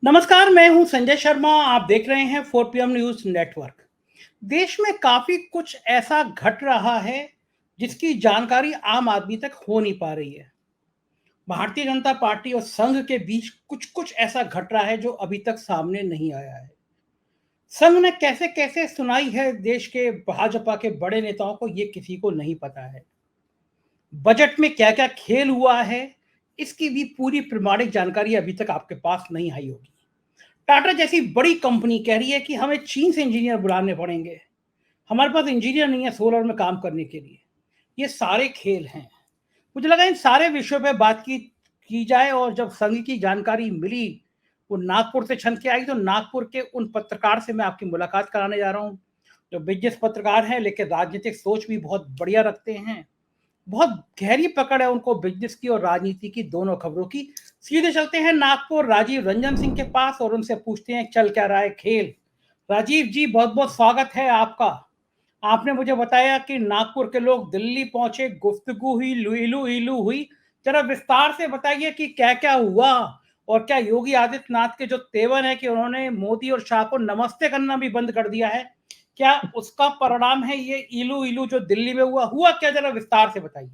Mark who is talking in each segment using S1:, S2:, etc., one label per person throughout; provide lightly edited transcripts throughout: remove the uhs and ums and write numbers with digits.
S1: नमस्कार, मैं हूं संजय शर्मा। आप देख रहे हैं 4 पीएम न्यूज़ नेटवर्क। देश में काफ़ी कुछ ऐसा घट रहा है, जिसकी जानकारी आम आदमी तक हो नहीं पा रही है। भारतीय जनता पार्टी और संघ के बीच कुछ-कुछ ऐसा घट रहा है, जो अभी तक सामने नहीं आया है। संघ ने कैसे-कैसे सुनाई है देश के भाजपा के बड़े नेताओं को, ये किसी को नहीं पता है। बजट में क्या-क्या खेल हुआ है, इसकी भी पूरी प्रामाणिक जानकारी अभी तक आपके पास नहीं आई होगी। टाटा जैसी बड़ी कंपनी कह रही है कि हमें चीन से इंजीनियर बुलाने पड़ेंगे। हमारे पास इंजीनियर नहीं है सोलर में काम करने के लिए। ये सारे खेल हैं। मुझे लगा इन सारे विषयों पे बात की जाए, और जब संघ की जानकारी मिली, वो नागपुर से छन के आई, तो नागपुर के उन पत्रकार से मैं आपकी मुलाकात कराने जा रहा हूँ, जो बिज़नेस पत्रकार हैं, लेकिन राजनीतिक सोच भी बहुत बढ़िया रखते हैं। बहुत गहरी पकड़ है उनको बिजनेस की और राजनीति की, दोनों खबरों की। सीधे चलते हैं नागपुर राजीव रंजन सिंह के पास और उनसे पूछते हैं चल क्या रहा है खेल। राजीव जी, बहुत बहुत स्वागत है आपका। आपने मुझे बताया कि नागपुर के लोग दिल्ली पहुंचे, गुफ्तगू हुई, लुईलू ईलू हुई। जरा विस्तार से बताइए कि क्या क्या हुआ, और क्या योगी आदित्यनाथ के जो तेवर है कि उन्होंने मोदी और शाह को नमस्ते करना भी बंद कर दिया है, क्या उसका परिणाम है ये इलू इलू जो दिल्ली में हुआ क्या? जरा विस्तार से बताइए।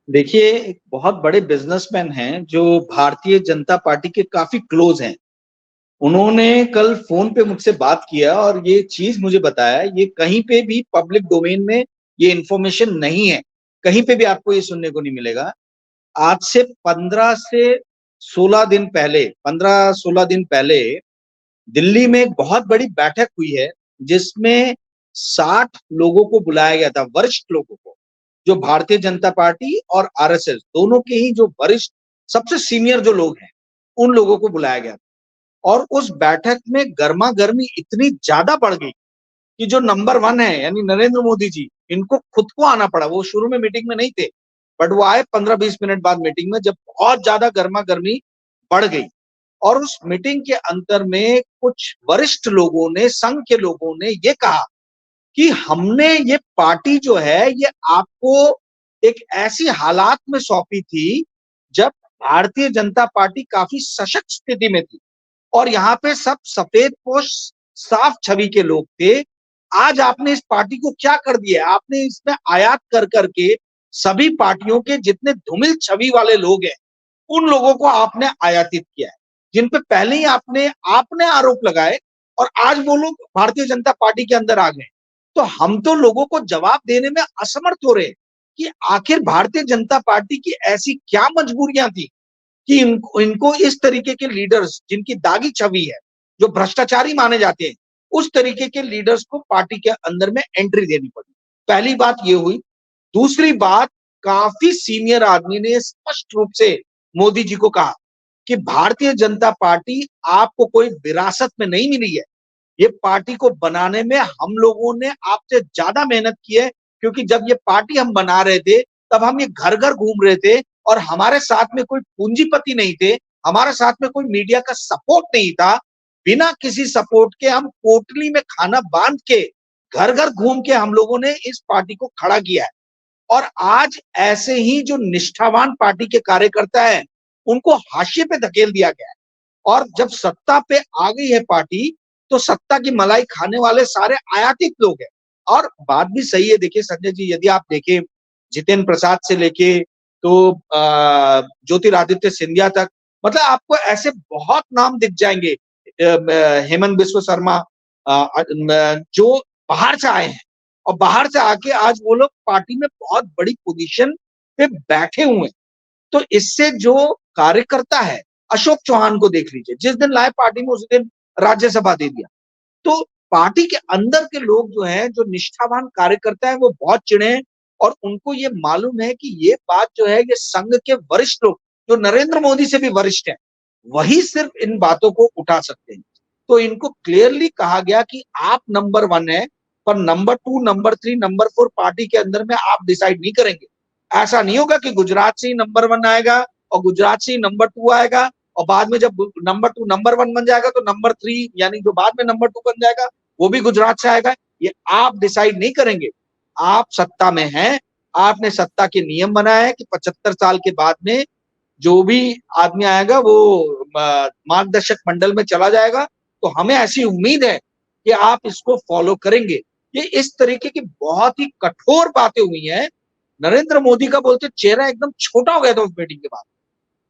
S2: देखिए, एक बहुत बड़े बिजनेसमैन हैं जो भारतीय जनता पार्टी के काफी क्लोज हैं। उन्होंने कल फोन पे मुझसे बात किया और ये चीज मुझे बताया। ये कहीं पे भी पब्लिक डोमेन में ये इंफॉर्मेशन नहीं है, कहीं पे भी आपको ये सुनने को नहीं मिलेगा। आज से 15 16 दिन पहले दिल्ली में एक बहुत बड़ी बैठक हुई है, जिसमें 60 लोगों को बुलाया गया था, वरिष्ठ लोगों को, जो भारतीय जनता पार्टी और आरएसएस दोनों के ही जो वरिष्ठ सबसे सीनियर जो लोग हैं, उन लोगों को बुलाया गया था। और उस बैठक में गर्मा गर्मी इतनी ज्यादा बढ़ गई कि जो नंबर 1 है यानी नरेंद्र मोदी जी, इनको खुद को आना पड़ा। वो शुरू में मीटिंग में नहीं थे, बट वो आए 15-20 मिनट बाद मीटिंग में, जब बहुत ज्यादा गर्मा गर्मी बढ़ गई। और उस मीटिंग के अंतर में कुछ वरिष्ठ लोगों ने, संघ के लोगों ने ये कहा कि हमने ये पार्टी जो है ये आपको एक ऐसी हालात में सौंपी थी जब भारतीय जनता पार्टी काफी सशक्त स्थिति में थी और यहाँ पे सब सफेद पोश साफ छवि के लोग थे। आज आपने इस पार्टी को क्या कर दिया? आपने इसमें आयात कर करके सभी पार्टियों के जितने धूमिल छवि वाले लोग हैं, उन लोगों को आपने आयातित किया है, जिन पे पहले ही आपने आपने आरोप लगाए और आज वो लोग भारतीय जनता पार्टी के अंदर आ गए। तो हम तो लोगों को जवाब देने में असमर्थ हो रहे हैं कि आखिर भारतीय जनता पार्टी की ऐसी क्या मजबूरियां थी कि इनको इस तरीके के लीडर्स, जिनकी दागी छवि है, जो भ्रष्टाचारी माने जाते हैं, उस तरीके के लीडर्स को पार्टी के अंदर में एंट्री देनी पड़ी। पहली बात ये हुई। दूसरी बात, काफी सीनियर आदमी ने स्पष्ट रूप से मोदी जी को कहा कि भारतीय जनता पार्टी आपको कोई विरासत में नहीं मिली है। ये पार्टी को बनाने में हम लोगों ने आपसे ज्यादा मेहनत की है, क्योंकि जब ये पार्टी हम बना रहे थे तब हम ये घर घर घूम रहे थे और हमारे साथ में कोई पूंजीपति नहीं थे, हमारे साथ में कोई मीडिया का सपोर्ट नहीं था। बिना किसी सपोर्ट के हम पोटली में खाना बांध के घर घर घूम के हम लोगों ने इस पार्टी को खड़ा किया है। और आज ऐसे ही जो निष्ठावान पार्टी के कार्यकर्ता हैं, उनको हाशिए पे धकेल दिया गया है। और जब सत्ता पे आ गई है पार्टी, तो सत्ता की मलाई खाने वाले सारे आयातित लोग हैं। और बात भी सही है। देखिए संजय जी, यदि आप देखें, जितेंद्र प्रसाद से लेके तो ज्योतिरादित्य सिंधिया तक, मतलब आपको ऐसे बहुत नाम दिख जाएंगे, हेमंत बिस्व शर्मा, जो बाहर से आए हैं और बाहर से आके आज वो लोग पार्टी में बहुत बड़ी पोजीशन पे बैठे हुए हैं। तो इससे जो कार्यकर्ता है, अशोक चौहान को देख लीजिए, जिस दिन लाए पार्टी में उस दिन राज्यसभा दे दिया। तो पार्टी के अंदर के लोग जो हैं, जो निष्ठावान कार्यकर्ता हैं, वो बहुत चिढ़े हैं और उनको ये मालूम है कि ये बात जो है, ये संघ के वरिष्ठ लोग, जो नरेंद्र मोदी से भी वरिष्ठ हैं, वही सिर्फ इन बातों को उठा सकते हैं। तो इनको क्लियरली कहा गया कि आप नंबर 1 है, पर नंबर 2, नंबर 3, नंबर 4 पार्टी के अंदर में आप डिसाइड नहीं करेंगे। ऐसा नहीं होगा कि गुजरात से ही नंबर 1 आएगा और गुजरात से ही नंबर 2 आएगा और बाद में जब नंबर 2 नंबर 1 बन जाएगा तो नंबर 3 यानी जो बाद में नंबर 2 बन जाएगा, वो भी गुजरात से आएगा। ये आप डिसाइड नहीं करेंगे। आप सत्ता में हैं, आपने सत्ता के नियम बनाए हैं कि 75 साल के बाद में जो भी आदमी आएगा वो मार्गदर्शक मंडल में चला जाएगा। तो हमें ऐसी उम्मीद है कि आप इसको फॉलो करेंगे। ये इस तरीके की बहुत ही कठोर बातें हुई हैं। नरेंद्र मोदी का बोलते चेहरा एकदम छोटा हो गया था उस मीटिंग के बाद,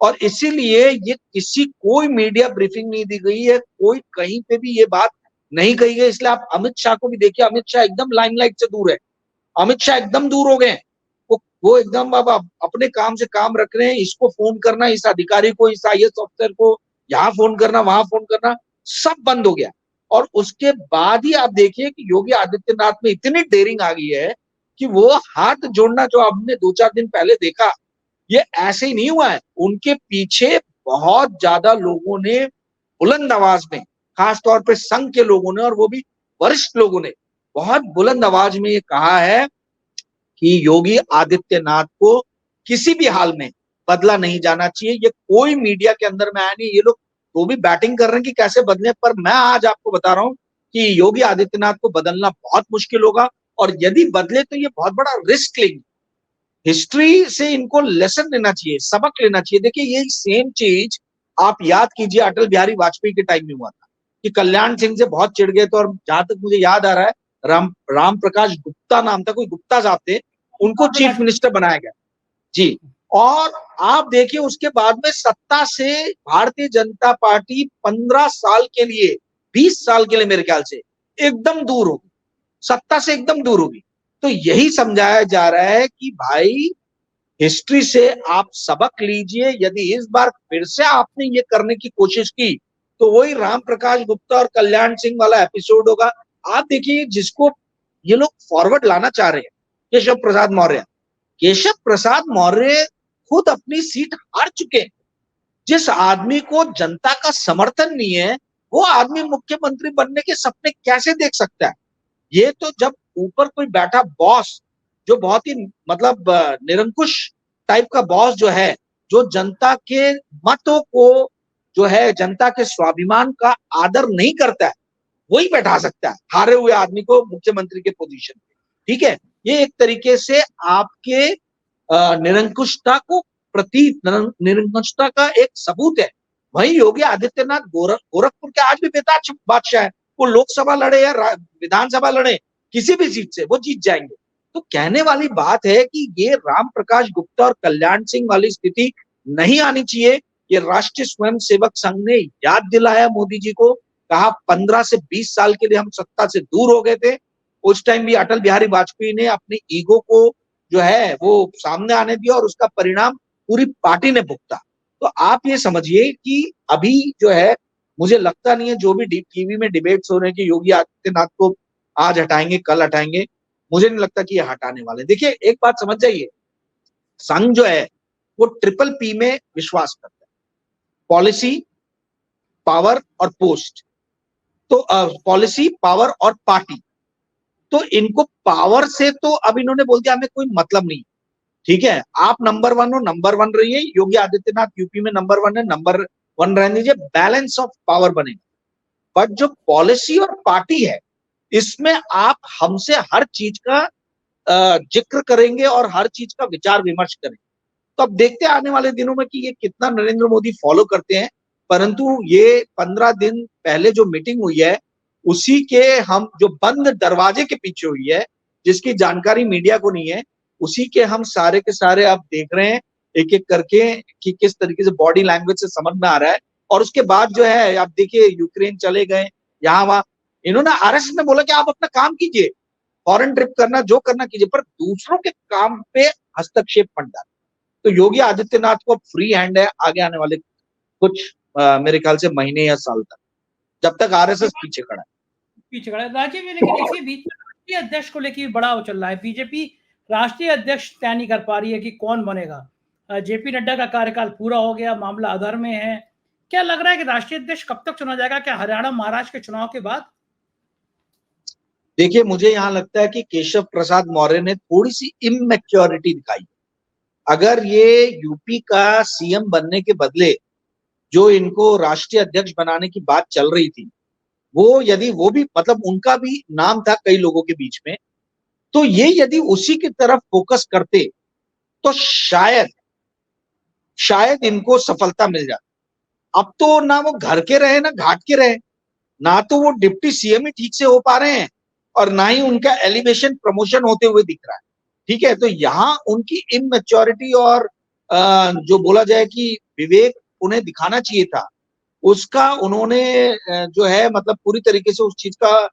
S2: और इसीलिए ये किसी कोई मीडिया ब्रीफिंग नहीं दी गई है, कोई कहीं पे भी ये बात नहीं कही गई। इसलिए आप अमित शाह को भी देखिए, अमित शाह एकदम लाइमलाइट से दूर है, अमित शाह एकदम दूर हो गए। वो एकदम अब अपने काम से काम रख रहे हैं। इसको फोन करना, इस अधिकारी को, इस आईएएस अफसर को, यहाँ फोन करना, वहां फोन करना, सब बंद हो गया। और उसके बाद ही आप देखिए कि योगी आदित्यनाथ में इतनी डेयरिंग आ गई है कि वो हाथ जोड़ना जो हमने 2-4 दिन पहले देखा, ये ऐसे ही नहीं हुआ है। उनके पीछे बहुत ज्यादा लोगों ने बुलंद आवाज में, खासतौर पे संघ के लोगों ने और वो भी वरिष्ठ लोगों ने बहुत बुलंद आवाज में ये कहा है कि योगी आदित्यनाथ को किसी भी हाल में बदला नहीं जाना चाहिए। ये कोई मीडिया के अंदर में आया नहीं। ये लोग तो भी बैटिंग कर रहे हैं कि कैसे बदले, पर मैं आज आपको बता रहा हूं कि योगी आदित्यनाथ को बदलना बहुत मुश्किल होगा, और यदि बदले तो ये बहुत बड़ा रिस्क लेंगे। हिस्ट्री से इनको लेसन लेना चाहिए, सबक लेना चाहिए। देखिए ये सेम चीज आप याद कीजिए अटल बिहारी वाजपेयी के टाइम में हुआ था कि कल्याण सिंह से बहुत चिढ़ गए थे, और जहां तक मुझे याद आ रहा है राम प्रकाश गुप्ता नाम था, कोई गुप्ता साहब थे, उनको चीफ मिनिस्टर बनाया गया जी। और आप देखिए उसके बाद में सत्ता से भारतीय जनता पार्टी 15 साल के लिए, 20 साल के लिए मेरे ख्याल से एकदम दूर होगी, सत्ता से एकदम दूर होगी। तो यही समझाया जा रहा है कि भाई हिस्ट्री से आप सबक लीजिए। यदि इस बार फिर से आपने ये करने की कोशिश की तो वही राम प्रकाश गुप्ता और कल्याण सिंह वाला एपिसोड होगा। आप देखिए जिसको ये लोग फॉरवर्ड लाना चाह रहे हैं, केशव प्रसाद मौर्य, केशव प्रसाद मौर्य खुद अपनी सीट हार चुके हैं। जिस आदमी को जनता का समर्थन नहीं है, वो आदमी मुख्यमंत्री बनने के सपने कैसे देख सकता है? ये तो जब ऊपर कोई बैठा बॉस, जो बहुत ही मतलब निरंकुश टाइप का बॉस जो है, जो जनता के मतों को, जो है जनता के स्वाभिमान का आदर नहीं करता है, वही बैठा सकता है हारे हुए आदमी को मुख्यमंत्री के पोजीशन पे। ठीक है, ये एक तरीके से आपके निरंकुशता को प्रतीक, निरंकुशता का एक सबूत है। वही योगी आदित्यनाथ गोरखपुर के आज भी बेताज बादशाह है। वो लोकसभा लड़े या विधानसभा लड़े, किसी भी सीट से वो जीत जाएंगे। तो कहने वाली बात है कि ये राम प्रकाश गुप्ता और कल्याण सिंह वाली स्थिति नहीं आनी चाहिए। ये राष्ट्रीय स्वयंसेवक संघ ने याद दिलाया मोदी जी को, कहा 15 से 20 साल के लिए हम सत्ता से दूर हो गए थे। उस टाइम भी अटल बिहारी वाजपेयी ने अपने ईगो को जो है वो सामने आने दिया, और उसका परिणाम पूरी पार्टी ने भुगता। तो आप ये समझिए कि अभी जो है, मुझे लगता नहीं है जो भी टीवी में डिबेट्स हो रहे हैं कि योगी आदित्यनाथ को आज हटाएंगे, कल हटाएंगे, मुझे नहीं लगता कि ये हटाने वाले। देखिए एक बात समझ जाइए, संघ जो है वो ट्रिपल पी में विश्वास करता है, पॉलिसी, पावर और पोस्ट। तो पॉलिसी, पावर और पार्टी। तो इनको पावर से तो अब इन्होंने बोल दिया हमें कोई मतलब नहीं। ठीक है, आप नंबर 1 हो, नंबर 1 रहिए। योगी आदित्यनाथ यूपी में नंबर 1 है, नंबर 1 रहने दीजिए, बैलेंस ऑफ पावर बनेगा। बट जो पॉलिसी और पार्टी है, इसमें आप हमसे हर चीज का जिक्र करेंगे और हर चीज का विचार विमर्श करेंगे। तो अब देखते हैं आने वाले दिनों में कि ये कितना नरेंद्र मोदी फॉलो करते हैं। परंतु ये 15 दिन पहले जो मीटिंग हुई है, उसी के हम जो बंद दरवाजे के पीछे हुई है, जिसकी जानकारी मीडिया को नहीं है, उसी के हम सारे के सारे अब देख रहे हैं एक एक करके कि किस तरीके से बॉडी लैंग्वेज से समझ में आ रहा है। और उसके बाद जो है आप देखिए यूक्रेन चले गए, यहाँ वहां, इन्होंने आरएसएस में बोला कि आप अपना काम कीजिए, फॉरेन ट्रिप करना जो करना कीजिए, पर दूसरों के काम पे हस्तक्षेप मत डालें। तो योगी आदित्यनाथ को फ्री हैंड है आगे आने वाले कुछ मेरे ख्याल से महीने या साल तक, जब तक आरएसएस पीछे खड़ा है।
S1: राजीव जी, लेकिन इसी बीच में राष्ट्रीय अध्यक्ष को लेकर बड़ा वो चल रहा है। बीजेपी राष्ट्रीय अध्यक्ष तय नहीं कर पा रही है कि कौन बनेगा। जेपी नड्डा का कार्यकाल पूरा हो गया, मामला अधर में है। क्या लग रहा है कि राष्ट्रीय अध्यक्ष कब तक चुना जाएगा? क्या हरियाणा महाराष्ट्र के चुनाव के बाद?
S2: देखिए मुझे यहाँ लगता है कि केशव प्रसाद मौर्य ने थोड़ी सी इमेच्योरिटी दिखाई। अगर ये यूपी का सीएम बनने के बदले जो इनको राष्ट्रीय अध्यक्ष बनाने की बात चल रही थी, वो यदि वो भी मतलब उनका भी नाम था कई लोगों के बीच में, तो ये यदि उसी की तरफ फोकस करते तो शायद इनको सफलता मिल जाती। अब तो ना वो घर के रहे ना घाट के रहे, ना तो वो डिप्टी सीएम ही ठीक से हो पा रहे हैं और ना ही उनका एलिवेशन प्रमोशन होते हुए दिख रहा है। ठीक है, तो यहाँ उनकी इमेच्योरिटी और जो बोला जाए कि विवेक उन्हें दिखाना चाहिए था, उसका उन्होंने जो है मतलब पूरी तरीके से उस चीज का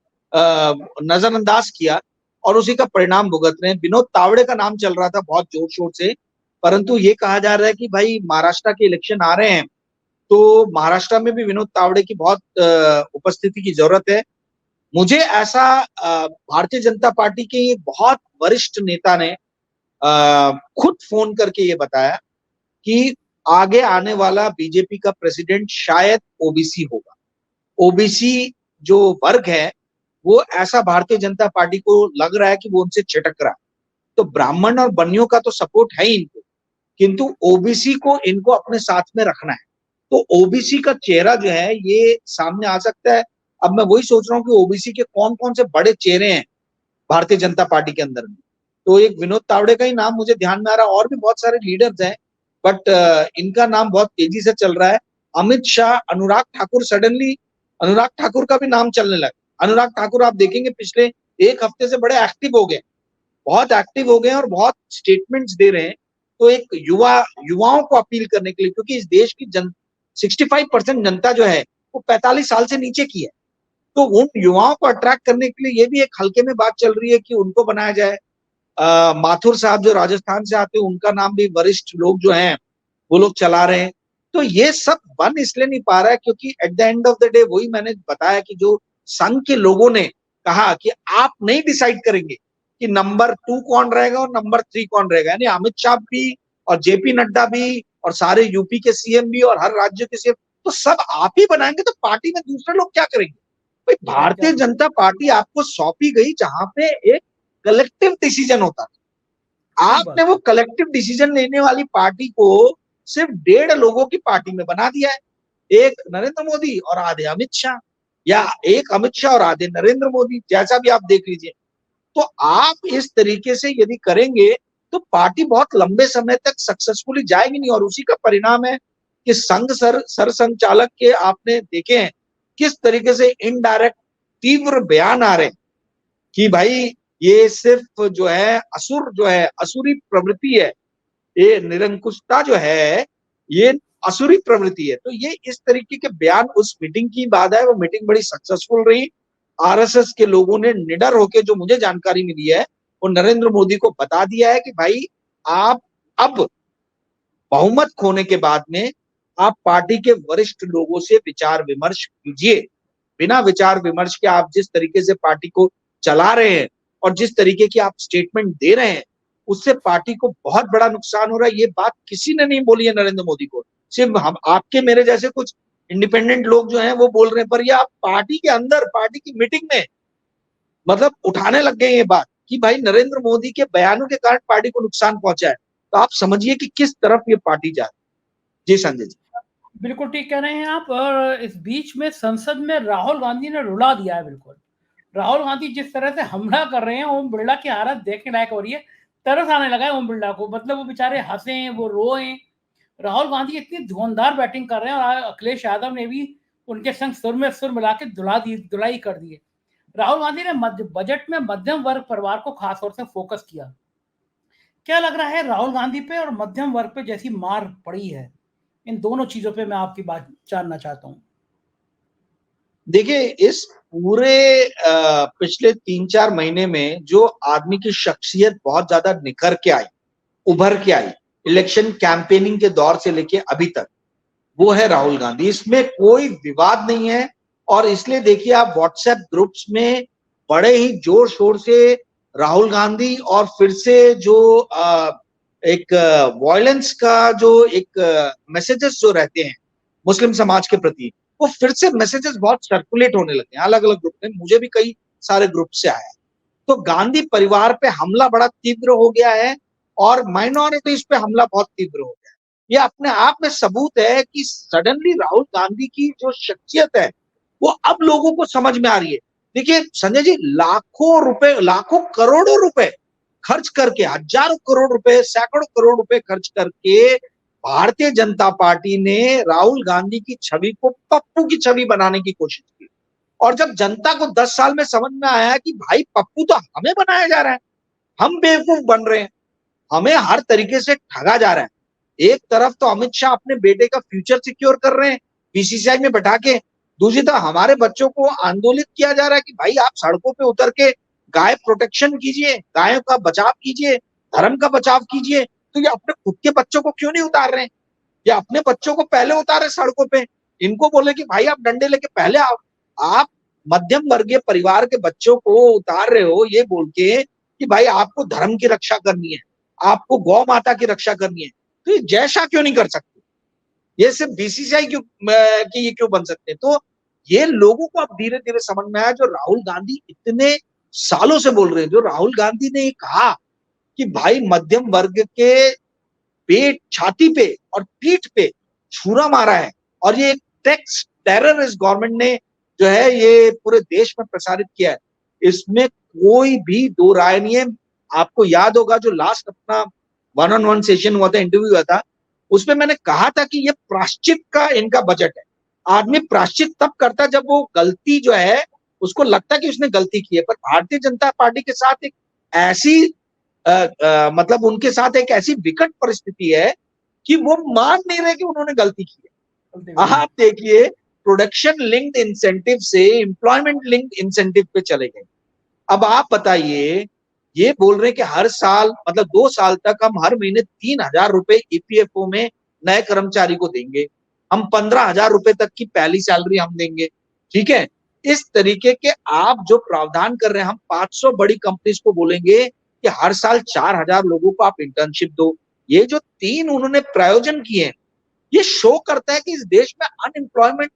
S2: नजरअंदाज किया और उसी का परिणाम भुगत रहे हैं। विनोद तावड़े का नाम चल रहा था बहुत जोर शोर से, परंतु ये कहा जा रहा है कि भाई महाराष्ट्र के इलेक्शन आ रहे हैं, तो महाराष्ट्र में भी विनोद तावड़े की बहुत उपस्थिति की जरूरत है। मुझे ऐसा भारतीय जनता पार्टी के एक बहुत वरिष्ठ नेता ने खुद फोन करके ये बताया कि आगे आने वाला बीजेपी का प्रेसिडेंट शायद ओबीसी होगा। ओबीसी जो वर्ग है वो ऐसा भारतीय जनता पार्टी को लग रहा है कि वो उनसे छिटक रहा है। तो ब्राह्मण और बनियों का तो सपोर्ट है ही इनको, किंतु ओबीसी को इनको अपने साथ में रखना है। तो ओबीसी का चेहरा जो है ये सामने आ सकता है। अब मैं वही सोच रहा हूँ कि ओबीसी के कौन कौन से बड़े चेहरे हैं भारतीय जनता पार्टी के अंदर में। तो एक विनोद तावड़े का ही नाम मुझे ध्यान में आ रहा है, और भी बहुत सारे लीडर्स हैं, बट इनका नाम बहुत तेजी से चल रहा है। अमित शाह, अनुराग ठाकुर, सडनली अनुराग ठाकुर का भी नाम चलने लगा। अनुराग ठाकुर आप देखेंगे पिछले एक हफ्ते से बड़े एक्टिव हो गए, बहुत एक्टिव हो गए और बहुत स्टेटमेंट्स दे रहे हैं। तो एक युवाओं को अपील करने के लिए, क्योंकि इस देश की 65% जनता जो है वो 45 साल से नीचे की है, तो उन युवाओं को अट्रैक्ट करने के लिए ये भी एक हल्के में बात चल रही है कि उनको बनाया जाए। माथुर साहब जो राजस्थान से आते हैं उनका नाम भी वरिष्ठ लोग जो हैं वो लोग चला रहे हैं। तो ये सब बन इसलिए नहीं पा रहा है क्योंकि at the end of the day वही मैंने बताया कि जो संघ के लोगों ने कहा कि आप नहीं डिसाइड करेंगे कि नंबर 2 कौन रहेगा और नंबर 3 कौन रहेगा, यानी अमित शाह भी और जेपी नड्डा भी और सारे यूपी के सीएम भी और हर राज्य के सीएम, तो सब आप ही बनाएंगे, तो पार्टी में दूसरे लोग क्या करेंगे? भाई भारतीय जनता पार्टी आपको सौंपी गई जहां पे एक कलेक्टिव डिसीजन होता है। आपने वो कलेक्टिव डिसीजन लेने वाली पार्टी को सिर्फ 1.5 लोगों की पार्टी में बना दिया है, एक नरेंद्र मोदी और आधे अमित शाह, या एक अमित शाह और आधे नरेंद्र मोदी, जैसा भी आप देख लीजिए। तो आप इस तरीके से यदि करेंगे तो पार्टी बहुत लंबे समय तक सक्सेसफुली जाएगी नहीं, और उसी का परिणाम है कि संघ सरसंघचालक के आपने देखे हैं किस तरीके से इनडायरेक्ट तीव्र बयान आ रहे हैं कि भाई ये सिर्फ जो है असुरी प्रवृत्ति है, ये निरंकुशता जो है ये असुरी प्रवृत्ति है। तो ये इस तरीके के बयान, उस मीटिंग की बात है, वो मीटिंग बड़ी सक्सेसफुल रही। आरएसएस के लोगों ने निडर होकर, जो मुझे जानकारी मिली है, वो नरेंद्र मोदी को बता दिया है कि भाई आप अब बहुमत खोने के बाद में आप पार्टी के वरिष्ठ लोगों से विचार विमर्श कीजिए। बिना विचार विमर्श के आप जिस तरीके से पार्टी को चला रहे हैं और जिस तरीके की आप स्टेटमेंट दे रहे हैं, उससे पार्टी को बहुत बड़ा नुकसान हो रहा है। ये बात किसी ने नहीं बोली है नरेंद्र मोदी को, सिर्फ हम आपके मेरे जैसे कुछ इंडिपेंडेंट लोग जो हैं वो बोल रहे हैं, पर ये आप पार्टी के अंदर पार्टी की मीटिंग में मतलब उठाने लग गए ये बात कि भाई नरेंद्र मोदी के बयानों के कारण पार्टी को नुकसान पहुंचा है। तो आप समझिए कि किस तरफ ये पार्टी जा रही है। जी संजय जी,
S1: बिल्कुल ठीक कह रहे हैं आप। और इस बीच में संसद में राहुल गांधी ने रुला दिया है। बिल्कुल राहुल गांधी जिस तरह से हमला कर रहे हैं, ओम बिरला की हालत देखने लायक हो रही है। तरस आने लगा है ओम बिरला को, मतलब वो बेचारे हंसे, वो रोए। राहुल गांधी इतनी धुआंधार बैटिंग कर रहे हैं और अखिलेश यादव ने भी उनके संग सुर में सुर मिला के धुलाई कर दी है। राहुल गांधी ने बजट में मध्यम वर्ग परिवार को खासतौर से फोकस किया। क्या लग रहा है राहुल गांधी पे और मध्यम वर्ग पे जैसी मार पड़ी है, इन दोनों चीजों पे मैं आपकी बात जानना चाहता हूं।
S2: देखिए इस पूरे पिछले 3-4 महीने में जो आदमी की शख्सियत बहुत ज्यादा निखर के आई, उभर के आई, इलेक्शन कैंपेनिंग के दौर से लेके अभी तक, वो है राहुल गांधी। इसमें कोई विवाद नहीं है। और इसलिए देखिए आप व्हाट्सएप ग्रुप्स में बड़े ही जोर शोर से राहुल गांधी और फिर से जो एक वायलेंस का जो एक मैसेजेस जो रहते हैं मुस्लिम समाज के प्रति, वो फिर से मैसेजेस बहुत सर्कुलेट होने लगे हैं अलग अलग ग्रुप में। मुझे भी कई सारे ग्रुप से आया। तो गांधी परिवार पे हमला बड़ा तीव्र हो गया है और माइनॉरिटीज पे हमला बहुत तीव्र हो गया है। ये अपने आप में सबूत है कि सडनली राहुल गांधी की जो शख्सियत है वो अब लोगों को समझ में आ रही है। देखिए संजय जी, लाखों रुपए, लाखों करोड़ों रुपए खर्च करके, हजारों करोड़ रुपए, सैकड़ों करोड़ रुपए खर्च करके भारतीय जनता पार्टी ने राहुल गांधी की छवि को पप्पू की छवि बनाने की कोशिश की। और जब जनता को 10 साल में समझ में आया कि भाई पप्पू तो हमें बनाया जा रहा है, हम बेवकूफ बन रहे हैं, हमें हर तरीके से ठगा जा रहा है। एक तरफ तो अमित शाह अपने बेटे का फ्यूचर सिक्योर कर रहे हैं बीसीसीआई में बैठा के, दूसरी तरफ हमारे बच्चों को आंदोलित किया जा रहा है कि भाई आप सड़कों पे उतर के गाय प्रोटेक्शन कीजिए, गायों का बचाव कीजिए, धर्म का बचाव कीजिए। तो ये अपने खुद के बच्चों को क्यों नहीं उतार रहे हैं? ये अपने बच्चों को पहले उतारे सड़कों पे, इनको बोले कि भाई आप डंडे लेके पहले आओ। आप मध्यम वर्गीय परिवार के बच्चों को उतार रहे हो ये बोल के कि भाई आपको धर्म की रक्षा करनी है, आपको गौ माता की रक्षा करनी है, तो ये जय शाह क्यों नहीं कर सकते? ये सिर्फ बीसीसीआई क्यों की ये क्यों बन सकते हैं? तो ये लोगों को अब धीरे धीरे समझ में आया, जो राहुल गांधी इतने सालों से बोल रहे हैं। जो राहुल गांधी ने कहा कि भाई मध्यम वर्ग के पेट, छाती पे और पीठ पे छुरा मारा है, और ये टैक्स टेरर इस गवर्नमेंट ने जो है ये पूरे देश में प्रसारित किया है, इसमें कोई भी दो राय नहीं है। आपको याद होगा जो लास्ट अपना 1-on-1 सेशन हुआ था, इंटरव्यू हुआ था, उसमें मैंने कहा था कि ये प्राश्चित का इनका बजट है। आदमी प्राश्चित तब करता जब वो गलती जो है उसको लगता कि उसने गलती की है। पर भारतीय जनता पार्टी के साथ एक ऐसी मतलब उनके साथ एक ऐसी विकट परिस्थिति है कि वो मान नहीं रहे कि उन्होंने गलती की है। आप देखिए, प्रोडक्शन लिंक्ड इंसेंटिव से एम्प्लॉयमेंट लिंक्ड इंसेंटिव पे चले गए। अब आप बताइए, ये बोल रहे हैं कि हर साल मतलब 2 साल तक हम हर महीने 3,000 रुपए ईपीएफओ में नए कर्मचारी को देंगे, हम 15,000 रुपए तक की पहली सैलरी हम देंगे, ठीक है। इस तरीके के आप जो प्रावधान कर रहे हैं, हम 500 बड़ी कंपनीज को बोलेंगे कि हर साल 4,000 लोगों को आप इंटर्नशिप दो। ये जो 3 उन्होंने प्रायोजन किए हैं, ये शो करता है कि इस देश में अनएम्प्लॉयमेंट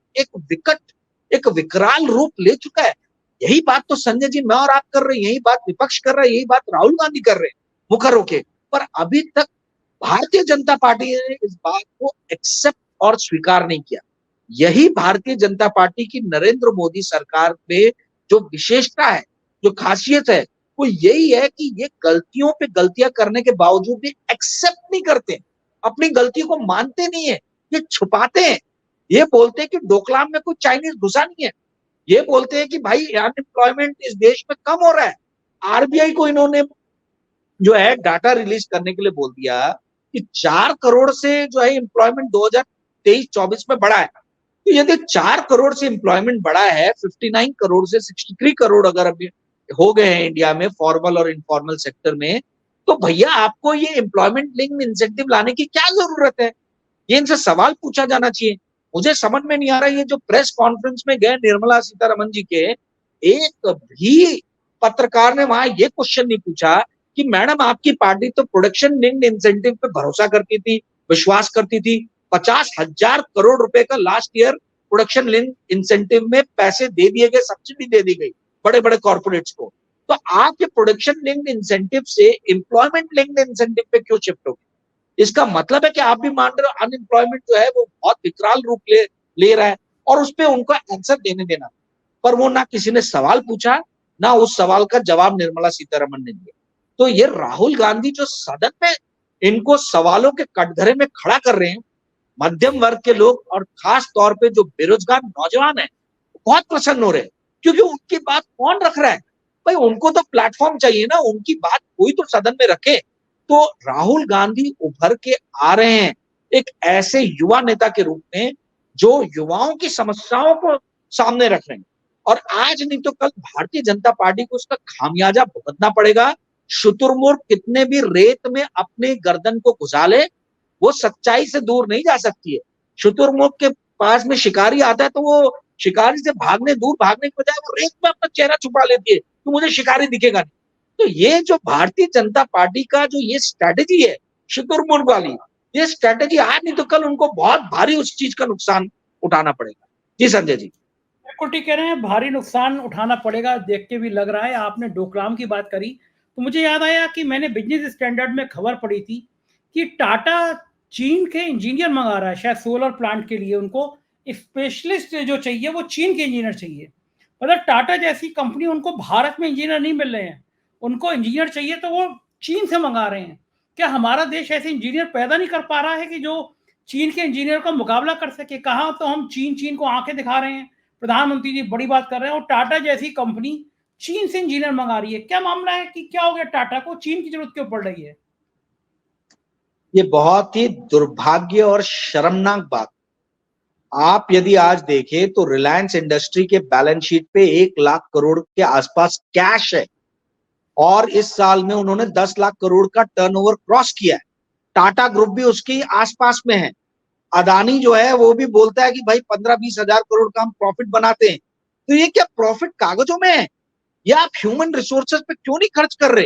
S2: एक विकराल रूप ले चुका है। यही बात तो संजय जी मैं और आप कर रहे हैं, यही बात विपक्ष कर रहा है, यही बात राहुल गांधी कर रहे हैं मुखर होके। पर अभी तक भारतीय जनता पार्टी ने इस बात को एक्सेप्ट और स्वीकार नहीं किया। यही भारतीय जनता पार्टी की नरेंद्र मोदी सरकार में जो विशेषता है, जो खासियत है, वो यही है कि ये गलतियों पे गलतियां करने के बावजूद भी एक्सेप्ट नहीं करते, अपनी गलती को मानते नहीं है, ये छुपाते हैं। ये बोलते हैं कि डोकलाम में कोई चाइनीज घुसा नहीं है, ये बोलते हैं कि भाई अनएम्प्लॉयमेंट इस देश में कम हो रहा है। आरबीआई को इन्होंने जो है डाटा रिलीज करने के लिए बोल दिया कि 4 करोड़ से जो है एम्प्लॉयमेंट 2023-24 में बढ़ा है। तो यदि 4 करोड़ से एम्प्लॉयमेंट बढ़ा है, 59 करोड़ से 63 करोड़ अगर अभी हो गए हैं इंडिया में फॉर्मल और इनफॉर्मल सेक्टर में, तो भैया आपको ये एम्प्लॉयमेंट लिंक्ड इंसेंटिव लाने की क्या जरूरत है? ये इनसे सवाल पूछा जाना चाहिए। मुझे समझ में नहीं आ रहा, ये जो प्रेस कॉन्फ्रेंस में गए निर्मला सीतारमन जी के, एक भी पत्रकार ने वहां ये क्वेश्चन नहीं पूछा कि मैडम आपकी पार्टी तो प्रोडक्शन लिंक्ड इंसेंटिव पे भरोसा करती थी, विश्वास करती थी, 50,000 करोड़ रुपए का last year production linked incentive में पैसे दे दिए गए, सब्सिडी दे दी गई बड़े बड़े कॉर्पोरेट्स को। तो आप ये प्रोडक्शन लिंक्ड इंसेंटिव से एम्प्लॉयमेंट लिंक्ड इंसेंटिव पे क्यों शिफ्ट हो गए? इसका मतलब है कि आप भी मान रहे हो अनएम्प्लॉयमेंट जो है वो बहुत विकराल रूप ले रहा है, और उस पर उनका आंसर देने देना। पर वो ना किसी ने सवाल पूछा, ना उस सवाल का जवाब निर्मला सीतारमन ने दिया। तो ये राहुल गांधी जो सदन में इनको सवालों के कटघरे में खड़ा कर रहे हैं, मध्यम वर्ग के लोग और खास तौर पे जो बेरोजगार नौजवान है बहुत प्रसन्न हो रहे हैं, क्योंकि उनकी बात कौन रख रहा है? भाई उनको तो प्लेटफॉर्म चाहिए ना, उनकी बात कोई तो सदन में रखे। तो राहुल गांधी उभर के आ रहे हैं एक ऐसे युवा नेता के रूप में जो युवाओं की समस्याओं को सामने रख रहे हैं, और आज नहीं तो कल भारतीय जनता पार्टी को उसका खामियाजा भुगतना पड़ेगा। शुतुरमुर्ग कितने भी रेत में अपने गर्दन को घुसा ले, वो सच्चाई से दूर नहीं जा सकती है। शुतुरमुर्ग के पास में शिकारी आता है तो वो शिकारी से दूर भागने के बजाय वो रेत में अपना चेहरा छुपा लेती है तो मुझे शिकारी दिखेगा नहीं। तो ये जो भारतीय जनता पार्टी का जो ये स्ट्रेटेजी है शुतुरमुर्ग वाली, ये स्ट्रेटेजी आज नहीं तो कल उनको बहुत भारी उस चीज का नुकसान उठाना पड़ेगा। जी संजय जी।
S1: बिल्कुल ठीक कह रहे हैं, भारी नुकसान उठाना पड़ेगा, देख के भी लग रहा है। आपने डोकलाम की बात करी तो मुझे याद आया कि मैंने बिजनेस स्टैंडर्ड में खबर पढ़ी थी कि टाटा चीन के इंजीनियर मंगा रहा है, शायद सोलर प्लांट के लिए उनको स्पेशलिस्ट जो चाहिए वो चीन के इंजीनियर चाहिए। मतलब टाटा जैसी कंपनी, उनको भारत में इंजीनियर नहीं मिल रहे हैं, उनको इंजीनियर चाहिए तो वो चीन से मंगा रहे हैं। क्या हमारा देश ऐसे इंजीनियर पैदा नहीं कर पा रहा है कि जो चीन के इंजीनियर का मुकाबला कर सके। कहाँ तो हम चीन को आंखें दिखा रहे हैं, प्रधानमंत्री जी बड़ी बात कर रहे हैं, और टाटा जैसी कंपनी चीन से इंजीनियर मंगा रही है। क्या मामला है कि क्या हो गया, टाटा को चीन की जरूरत क्यों पड़ रही है?
S2: ये बहुत ही दुर्भाग्य और शर्मनाक बात। आप यदि आज देखें तो रिलायंस इंडस्ट्री के बैलेंस शीट पे 1 लाख करोड़ के आसपास कैश है, और इस साल में उन्होंने 10 लाख करोड़ का टर्नओवर क्रॉस किया है। टाटा ग्रुप भी उसकी आसपास में है। अदानी जो है वो भी बोलता है कि भाई 15-20 हजार करोड़ का हम प्रॉफिट बनाते हैं। तो ये क्या प्रॉफिट कागजों में है, या आप ह्यूमन रिसोर्सेज पे क्यों नहीं खर्च कर रहे?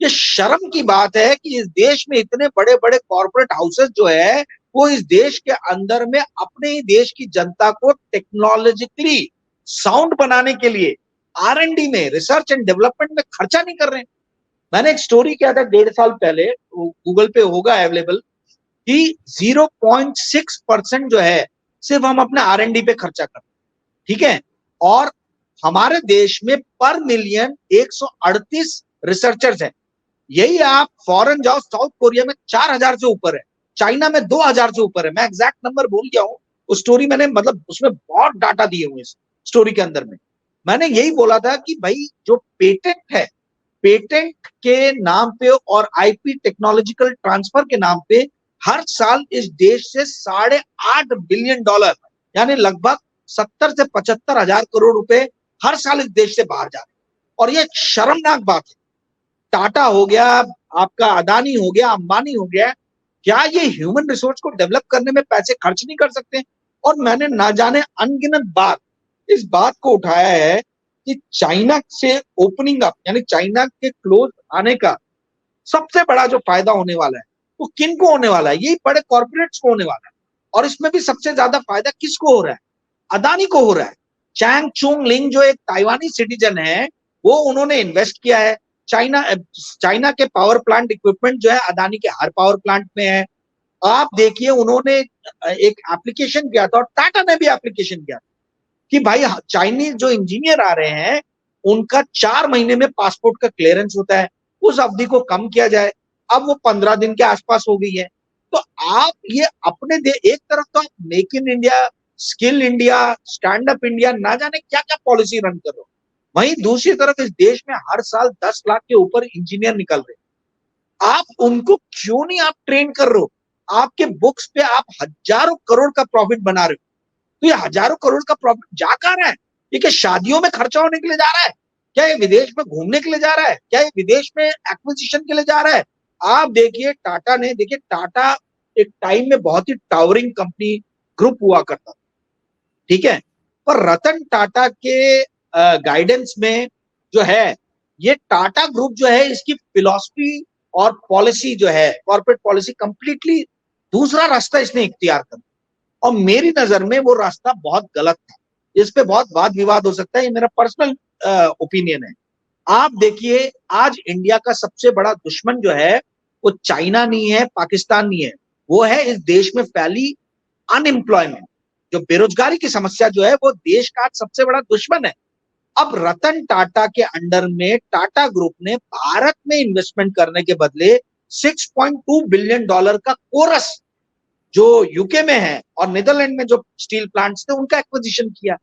S2: ये शर्म की बात है कि इस देश में इतने बड़े बड़े कॉर्पोरेट हाउसेस जो है वो इस देश के अंदर में अपने ही देश की जनता को टेक्नोलॉजिकली साउंड बनाने के लिए R&D में, रिसर्च एंड डेवलपमेंट में खर्चा नहीं कर रहे हैं। मैंने एक स्टोरी किया था 1.5 साल पहले, गूगल पे होगा अवेलेबल, कि 0.6% जो है सिर्फ हम अपने R&D पे खर्चा करते हैं, ठीक है। और हमारे देश में पर मिलियन 138 रिसर्चर्स हैं। यही आप फॉरेन जाओ, साउथ कोरिया में 4000 से ऊपर है, चाइना में 2000 से ऊपर है। मैं एग्जैक्ट नंबर भूल गया हूं, उस स्टोरी मैंने मतलब उसमें बहुत डाटा दिए हुए इस स्टोरी के अंदर में। मैंने यही बोला था कि भाई जो पेटेंट है, पेटेंट के नाम पे और IP टेक्नोलॉजिकल ट्रांसफर के नाम पे हर साल इस देश से $8.5 बिलियन, यानी लगभग 70 से 75 हजार करोड़ रुपए हर साल इस देश से बाहर जा रहे हैं। और ये शर्मनाक बात है। टाटा हो गया, आपका अदानी हो गया, अंबानी हो गया, क्या ये ह्यूमन रिसोर्स को डेवलप करने में पैसे खर्च नहीं कर सकते? और मैंने ना जाने अनगिनत बार इस बात को उठाया है कि चाइना से ओपनिंग अप, यानी चाइना के क्लोज आने का सबसे बड़ा जो फायदा होने वाला है वो किन को होने वाला है? यही बड़े कॉर्पोरेट्स को होने वाला है। और इसमें भी सबसे ज्यादा फायदा किसको हो रहा है? अदानी को हो रहा है। चैंग चुंग लिंग जो एक ताइवानी सिटीजन है, वो उन्होंने इन्वेस्ट किया है। चाइना चाइना के पावर प्लांट इक्विपमेंट जो है अदानी के हर पावर प्लांट में है। आप देखिए उन्होंने एक एप्लीकेशन किया था, और टाटा ने भी एप्लीकेशन किया कि भाई चाइनीज जो इंजीनियर आ रहे हैं उनका 4 महीने में पासपोर्ट का क्लियरेंस होता है, उस अवधि को कम किया जाए। अब वो 15 दिन के आसपास हो गई है। तो आप ये अपने एक तरफ तो आप make in India, skill India, stand up India, ना जाने क्या क्या पॉलिसी रन कर रहे हो, वहीं दूसरी तरफ इस देश में हर साल 10 लाख के ऊपर इंजीनियर निकल रहे हैं। आप उनको क्यों नहीं आप ट्रेन कर रहे हो? आपके बुक्स पे आप हजारों करोड़ का प्रॉफिट बना रहे हो। तो ये हजारों करोड़ का प्रॉफिट जा कहां रहा है? ये क्या शादियों में खर्चा होने के लिए जा रहा है? क्या ये विदेश में घूमने के लिए जा रहा है? क्या ये विदेश में एक्विजिशन के लिए जा रहा है? आप देखिए टाटा ने, देखिए टाटा एक टाइम में बहुत ही टावरिंग कंपनी ग्रुप हुआ करता था, ठीक है। पर रतन टाटा के गाइडेंस में जो है ये टाटा ग्रुप जो है, इसकी फिलॉसफी और पॉलिसी जो है, कॉर्पोरेट पॉलिसी, कंप्लीटली दूसरा रास्ता इसने इख्तियार कर, और मेरी नजर में वो रास्ता बहुत गलत था। इस पे बहुत वाद विवाद हो सकता है, ये मेरा पर्सनल ओपिनियन है। आप देखिए आज इंडिया का सबसे बड़ा दुश्मन जो है वो चाइना नहीं है, पाकिस्तान नहीं है, वो है इस देश में फैली अनएम्प्लॉयमेंट। जो बेरोजगारी की समस्या जो है वो देश का सबसे बड़ा दुश्मन है। अब रतन टाटा के अंडर में टाटा ग्रुप ने भारत में इन्वेस्टमेंट करने के बदले $6.2 बिलियन का कोरस जो यूके में है और नीदरलैंड में जो स्टील प्लांट्स थे उनका एक्विजिशन किया।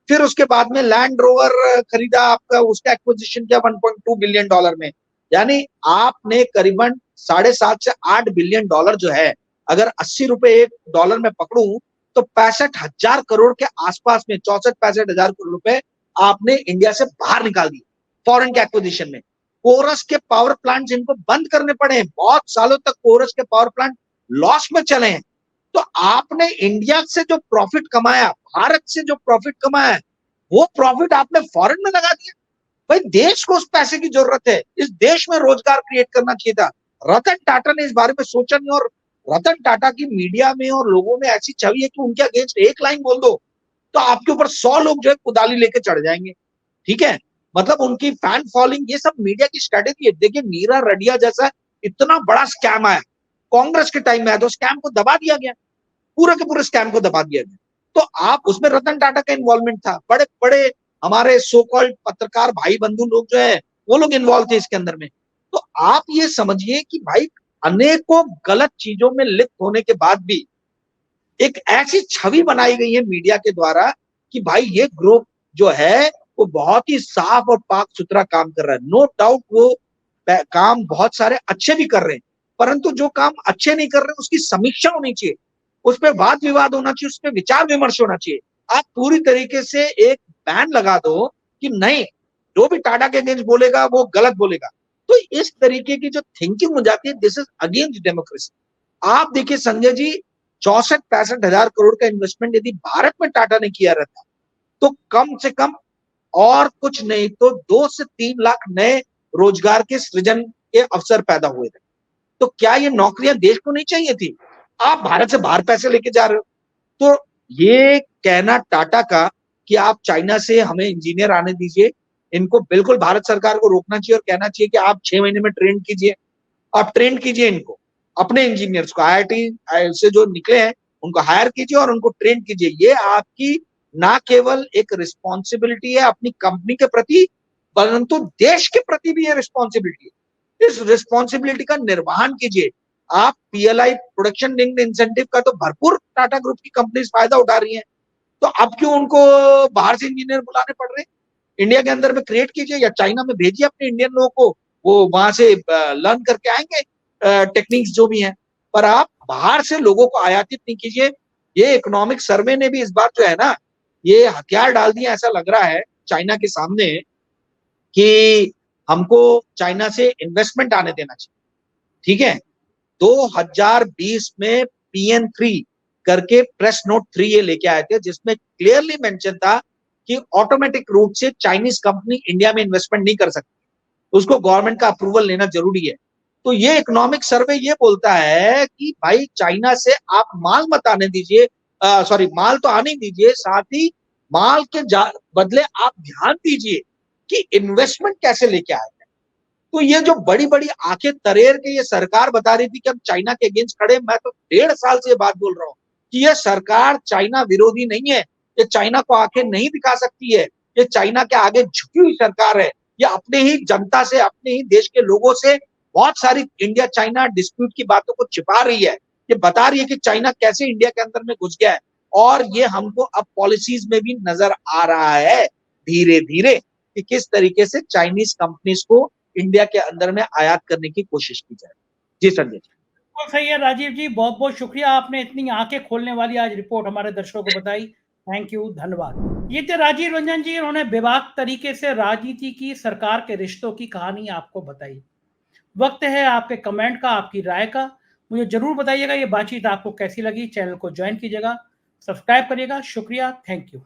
S2: फिर उसके बाद में लैंड रोवर खरीदा आपका, उसका एक्विजिशन किया $1.2 बिलियन में। यानी आपने करीबन 7.5 से 8 बिलियन डॉलर जो है, अगर 80 रुपए एक डॉलर में पकड़ूं तो 65,000 करोड़ के आसपास में, 64-65 हजार करोड़ रुपए आपने इंडिया से बाहर निकाल दिए फॉरेन के एक्विजिशन में। कोरस के पावर प्लांट इनको बंद करने पड़े हैं, बहुत सालों तक कोरस के पावर प्लांट लॉस में चले हैं। तो आपने इंडिया से जो प्रॉफिट कमाया, भारत से जो प्रॉफिट कमाया, वो प्रॉफिट आपने फॉरेन में लगा दिया। भाई देश को उस पैसे की जरूरत है, इस देश में रोजगार क्रिएट करना चाहिए था। रतन टाटा ने इस बारे में सोचा नहीं, और रतन टाटा की मीडिया में और लोगों में ऐसी छवि है कि उनके अगेंस्ट एक लाइन बोल दो तो आपके ऊपर 100 लोग जो है कुदाली लेके चढ़ जाएंगे, ठीक है। मतलब उनकी फैन फॉलोइंग, ये सब मीडिया की स्ट्रेटेजी है। देखिए नीरा रडिया जैसा इतना बड़ा स्कैम आया कांग्रेस के टाइम में आया, तो स्कैम को दबा दिया गया, पूरे के पूरे स्कैम को दबा दिया गया। तो आप उसमें रतन टाटा का इन्वॉल्वमेंट था, बड़े बड़े हमारे सो कॉल्ड पत्रकार भाई बंधु लोग जो है वो लोग इन्वॉल्व थे इसके अंदर में। तो आप ये समझिए कि भाई अनेकों गलत चीजों में लिप्त होने के बाद भी एक ऐसी छवि बनाई गई है मीडिया के द्वारा कि भाई ये ग्रुप जो है वो बहुत ही साफ और पाक सुथरा काम कर रहा है। नो डाउट वो काम बहुत सारे अच्छे भी कर रहे हैं, परंतु जो काम अच्छे नहीं कर रहे उसकी समीक्षा होनी चाहिए, उस पर वाद विवाद होना चाहिए, उस पर विचार विमर्श होना चाहिए। आप पूरी तरीके से एक बैन लगा दो कि नहीं, जो भी टाटा के अगेंस्ट बोलेगा वो गलत बोलेगा, तो इस तरीके की जो थिंकिंग हो जाती है, दिस इज अगेंस्ट डेमोक्रेसी। आप देखिए संजय जी, 64-65 हजार करोड़ का इन्वेस्टमेंट यदि भारत में टाटा ने किया रहता तो कम से कम और कुछ नहीं तो 2 से 3 लाख नए रोजगार के सृजन के अवसर पैदा हुए थे। तो क्या ये नौकरियां देश को नहीं चाहिए थी? आप भारत से बाहर पैसे लेके जा रहे हो। तो ये कहना टाटा का कि आप चाइना से हमें इंजीनियर आने दीजिए, इनको बिल्कुल भारत सरकार को रोकना चाहिए और कहना चाहिए कि आप 6 महीने में ट्रेन कीजिए, आप ट्रेन कीजिए इनको, अपने इंजीनियर्स को IIT से जो निकले हैं उनको हायर कीजिए और उनको ट्रेन कीजिए। ये आपकी ना केवल एक रिस्पॉन्सिबिलिटी है अपनी कंपनी के प्रति, परंतु देश के प्रति भी ये रिस्पॉन्सिबिलिटी है। इस रिस्पॉन्सिबिलिटी का निर्वहन कीजिए। आप PLI प्रोडक्शन लिंक्ड इंसेंटिव का तो भरपूर टाटा ग्रुप की कंपनीज फायदा उठा रही हैं, तो अब क्यों उनको बाहर से इंजीनियर बुलाने पड़ रहे हैं? इंडिया के अंदर में क्रिएट कीजिए या चाइना में भेजिए अपने इंडियन लोगों को, वो वहां से लर्न करके आएंगे टेक्निक्स जो भी हैं। पर आप बाहर से लोगों को आयातित नहीं कीजिए। ये इकोनॉमिक सर्वे ने भी इस बार जो है ना, ये हथियार डाल दिया, ऐसा लग रहा है चाइना के सामने कि हमको चाइना से इन्वेस्टमेंट आने देना चाहिए। ठीक है, 2020 में PN3 करके प्रेस नोट 3 ये लेके आए थे, जिसमें क्लियरली मेंशन था कि ऑटोमेटिक रूप से चाइनीज कंपनी इंडिया में इन्वेस्टमेंट नहीं कर सकती, उसको गवर्नमेंट का अप्रूवल लेना जरूरी है। तो ये इकोनॉमिक सर्वे ये बोलता है कि भाई चाइना से आप माल मत आने दीजिए, सॉरी माल तो आने दीजिए, साथ ही माल के बदले आप ध्यान दीजिए कि इन्वेस्टमेंट कैसे लेके आए। तो ये जो बड़ी बड़ी आंखें तरेर के ये सरकार बता रही थी कि हम चाइना के अगेंस्ट खड़े, मैं तो 1.5 साल से ये बात बोल रहा हूँ कि ये सरकार चाइना विरोधी नहीं है, ये चाइना को आंखें नहीं दिखा सकती है, ये चाइना के आगे झुकी हुई सरकार है। ये अपने ही जनता से, अपने ही देश के लोगों से बहुत सारी इंडिया चाइना डिस्प्यूट की बातों को छिपा रही है। ये बता रही है कि चाइना कैसे इंडिया के अंदर में घुस गया है, और ये हमको अब पॉलिसीज में भी नजर आ रहा है धीरे धीरे कि किस तरीके से चाइनीज कंपनीज को इंडिया के अंदर में आयात करने की कोशिश की जाए। जी संजय जी,
S1: तो सही है राजीव जी, बहुत बहुत शुक्रिया, आपने इतनी आंखें खोलने वाली आज रिपोर्ट हमारे दर्शकों को बताई। थैंक यू, धन्यवाद। ये थे राजीव रंजन जी, उन्होंने बेबाक तरीके से राजनीति की, सरकार के रिश्तों की कहानी आपको बताई। वक्त है आपके कमेंट का, आपकी राय का। मुझे जरूर बताइएगा ये बातचीत आपको कैसी लगी। चैनल को ज्वाइन कीजिएगा, सब्सक्राइब करिएगा। शुक्रिया, थैंक यू।